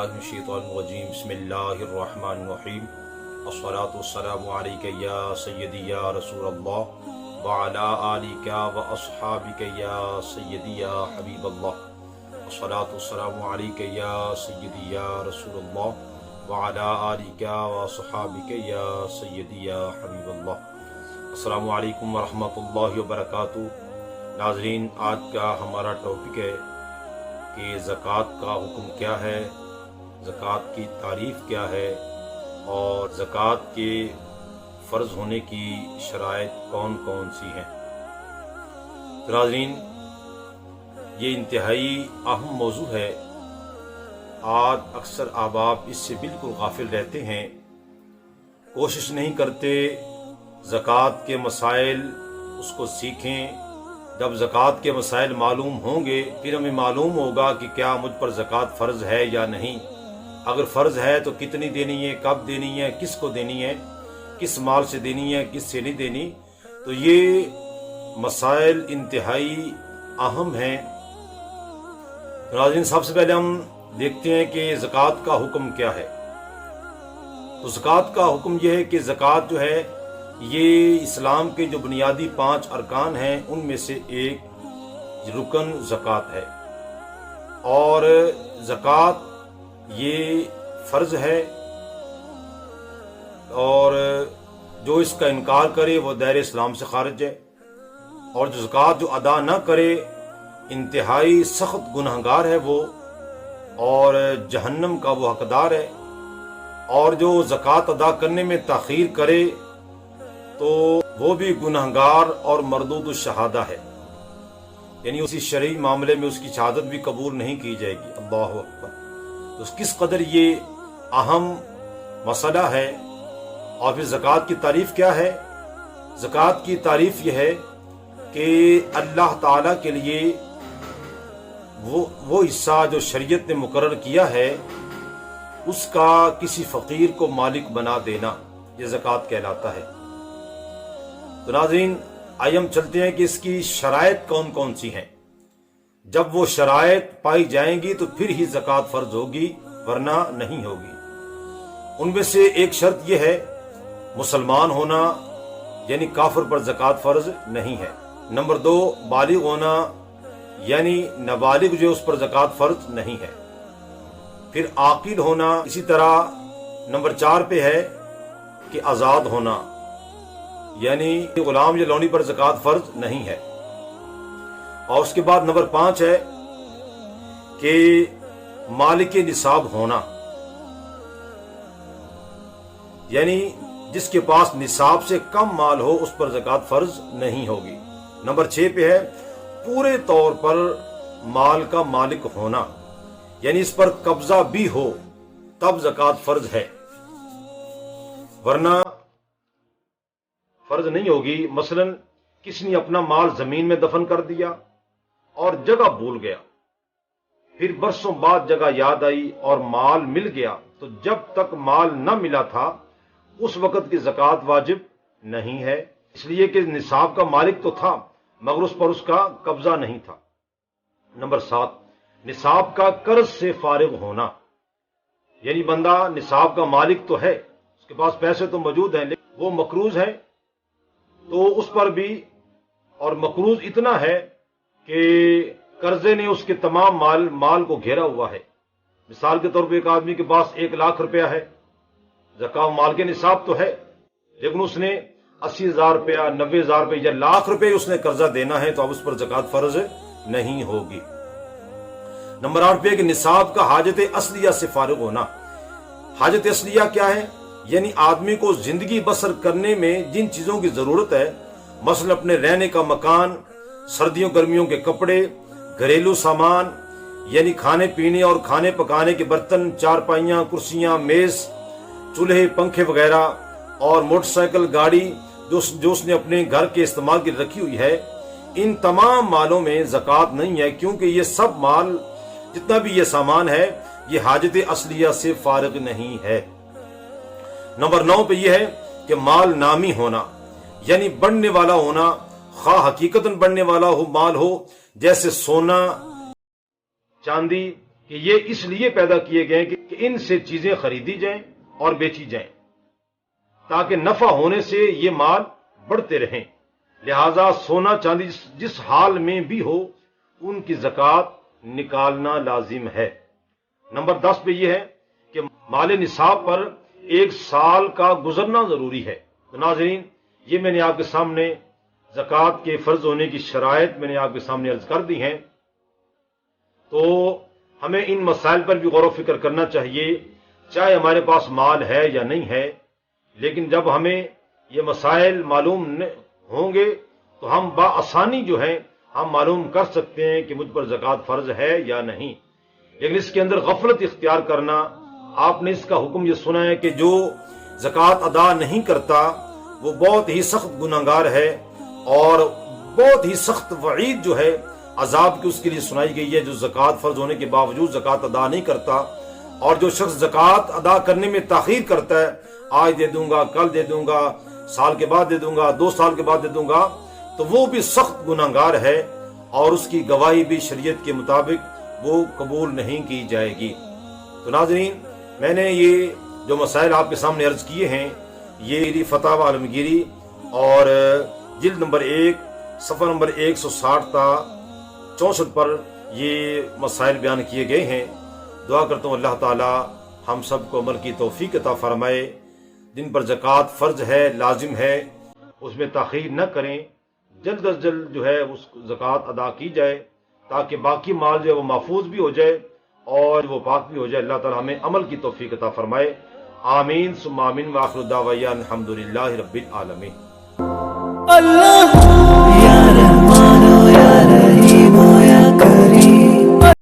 बिस्मिल्लाहिर्रहमानिर्रहीम बिस्मिल्लाहिर्रहमानिर्रहीम अस्सलातु वस्सलामु अलैका या सय्यदी या रसूलल्लाह व अला आलिका व अस्हाबिका या सय्यदी या हबीबल्लाह अस्सलातु वस्सलामु अलैका या सय्यदी या रसूलल्लाह व अला आलिका व अस्हाबिका या सय्यदी या हबीबल्लाह। अस्सलामु अलैकुम व रहमतुल्लाहि व बरकातुहू। नाज़रीन, आज का हमारा टॉपिक है कि ज़कात का हुक्म क्या है, ज़कात की तारीफ़ क्या है और ज़कात के फ़र्ज़ होने की शराइत कौन कौन सी हैं। तो नाज़रीन, ये इंतहाई अहम मौजू है। आज अक्सर अहबाब इससे बिल्कुल गाफिल रहते हैं, कोशिश नहीं करते ज़कात के मसाइल उसको सीखें। जब ज़कात के मसाइल मालूम होंगे फिर हमें मालूम होगा कि क्या मुझ पर ज़कात फ़र्ज़ है या नहीं। अगर फ़र्ज़ है तो कितनी देनी है, कब देनी है, किसको देनी है, किस माल से देनी है, किस से नहीं देनी। तो ये मसाइल इंतहाई अहम हैं। नाज़रीन, सबसे पहले हम देखते हैं कि ज़कात का हुक्म क्या है। तो ज़कात का हुक्म यह है कि ज़कात जो है ये इस्लाम के जो बुनियादी 5 अरकान हैं उनमें से एक रुकन ज़कात है। और ज़कात ये फ़र्ज़ है और जो इसका इनकार करे वो दायरे इस्लाम से खारिज है। और जो ज़कात जो अदा न करे इंतहाई सख्त गुनहगार है वो, और जहन्नम का वो हकदार है। और जो ज़कात अदा करने में ताख़ीर करे तो वो भी गुनहगार और मरदूद शहादा है, यानी उसी शरई मामले में उसकी शहादत भी कबूल नहीं की जाएगी। अल्लाहु अकबर। तो किस कदर ये अहम मसला है। और फिर ज़कात की तारीफ़ क्या है। ज़कात की तारीफ़ यह है कि अल्लाह ताला के लिए वो हिस्सा जो शरीयत ने मुकर्रर किया है उसका किसी फ़कीर को मालिक बना देना, ये ज़कात कहलाता है। तो नाज़रीन, आइए हम चलते हैं कि इसकी शराइत कौन कौन सी हैं। जब वो शराइत पाई जाएंगी तो फिर ही ज़कात फ़र्ज होगी, वरना नहीं होगी। उनमें से एक शर्त यह है मुसलमान होना, यानी काफिर पर ज़कात फ़र्ज नहीं है। नंबर 2, बालिग होना, यानी नाबालिग जो उस पर ज़कात फ़र्ज नहीं है। फिर आकिल होना। इसी तरह नंबर 4 पे है कि आज़ाद होना, यानी गुलाम या लौंडी पर ज़कात फ़र्ज नहीं है। और उसके बाद नंबर 5 है कि मालिक निसाब होना, यानी जिसके पास निसाब से कम माल हो उस पर ज़कात फ़र्ज नहीं होगी। नंबर 6 पे है पूरे तौर पर माल का मालिक होना, यानी इस पर कब्जा भी हो तब ज़कात फ़र्ज है, वरना फ़र्ज नहीं होगी। मसलन किसी ने अपना माल जमीन में दफन कर दिया और जगह भूल गया, फिर बरसों बाद जगह याद आई और माल मिल गया, तो जब तक माल न मिला था उस वक़्त की ज़कात वाजिब नहीं है, इसलिए कि निसाब का मालिक तो था मगर उस पर उसका कब्जा नहीं था। नंबर 7, निसाब का कर्ज से फारिग होना, यानी बंदा निसाब का मालिक तो है, उसके पास पैसे तो मौजूद हैं लेकिन वो मकरूज है, तो उस पर भी, और मकरूज इतना है कि कर्जे ने उसके तमाम माल को घेरा हुआ है। मिसाल के तौर पर एक आदमी के पास 1 लाख रुपया है, ज़कात माल के निसाब तो है लेकिन उसने 80,000 रुपया, 90,000 रुपये या लाख रुपए उसने कर्जा देना है, तो अब उस पर ज़कात फ़र्ज नहीं होगी। नंबर 8 पे कि निसाब का हाजत असलिया से फारिग होना। हाजत असलिया क्या है, यानी आदमी को जिंदगी बसर करने में जिन चीजों की जरूरत है, मसलन अपने रहने का मकान, सर्दियों गर्मियों के कपड़े, घरेलू सामान यानी खाने पीने और खाने पकाने के बर्तन, चारपाइयाँ, कुर्सियाँ, मेज, चूल्हे, पंखे वगैरह, और मोटरसाइकिल, गाड़ी जो उसने अपने घर के इस्तेमाल की रखी हुई है, इन तमाम मालों में ज़कात नहीं है, क्योंकि ये सब माल, जितना भी ये सामान है, ये हाजत असलिया से फारिग नहीं है। नंबर 9 पे यह है कि माल नामी होना, यानी बढ़ने वाला होना, खा हकीकतन बढ़ने वाला हो माल हो, जैसे सोना, चांदी کہ یہ اس لیے پیدا کیے گئے کہ ان سے چیزیں خریدی جائیں اور بیچی جائیں تاکہ نفع ہونے سے یہ مال بڑھتے رہیں، لہذا سونا چاندی جس حال میں بھی ہو ان کی زکوٰۃ نکالنا لازم ہے۔ نمبر 10 پہ یہ ہے کہ مال نصاب پر 1 سال کا گزرنا ضروری ہے۔ تو ناظرین، یہ میں نے آپ کے سامنے زکوٰۃ کے فرض ہونے کی شرائط میں نے آپ کے سامنے عرض کر دی ہیں، تو ہمیں ان مسائل پر بھی غور و فکر کرنا چاہیے، چاہے ہمارے پاس مال ہے یا نہیں ہے، لیکن جب ہمیں یہ مسائل معلوم ہوں گے تو ہم بآسانی جو ہے ہم معلوم کر سکتے ہیں کہ مجھ پر زکوٰۃ فرض ہے یا نہیں۔ لیکن اس کے اندر غفلت اختیار کرنا، آپ نے اس کا حکم یہ سنا ہے کہ جو زکوٰۃ ادا نہیں کرتا وہ بہت ہی سخت گناہگار ہے، اور بہت ہی سخت وعید جو ہے عذاب کی اس کے لیے سنائی گئی ہے، جو زکوٰۃ فرض ہونے کے باوجود زکوٰۃ ادا نہیں کرتا، اور جو شخص زکوٰۃ ادا کرنے میں تاخیر کرتا ہے، آج دے دوں گا، کل دے دوں گا، سال کے بعد دے دوں گا، 2 سال کے بعد دے دوں گا، تو وہ بھی سخت گناہگار ہے، اور اس کی گواہی بھی شریعت کے مطابق وہ قبول نہیں کی جائے گی۔ تو ناظرین، میں نے یہ جو مسائل آپ کے سامنے عرض کیے ہیں، یہ میری فتاوی عالمگیری اور جلد نمبر 1 صفحہ نمبر 160 تا 64 پر یہ مسائل بیان کیے گئے ہیں۔ دعا کرتا ہوں اللہ تعالی ہم سب کو عمل کی توفیق عطا فرمائے۔ جن پر زکوٰۃ فرض ہے، لازم ہے، اس میں تاخیر نہ کریں، جلد از جلد جو ہے اس زکوٰۃ ادا کی جائے تاکہ باقی مال جو ہے وہ محفوظ بھی ہو جائے اور وہ پاک بھی ہو جائے۔ اللہ تعالی ہمیں عمل کی توفیق عطا فرمائے۔ آمین ثم آمین، وآخر دعوانا الحمدللہ رب العالمین۔ اللہ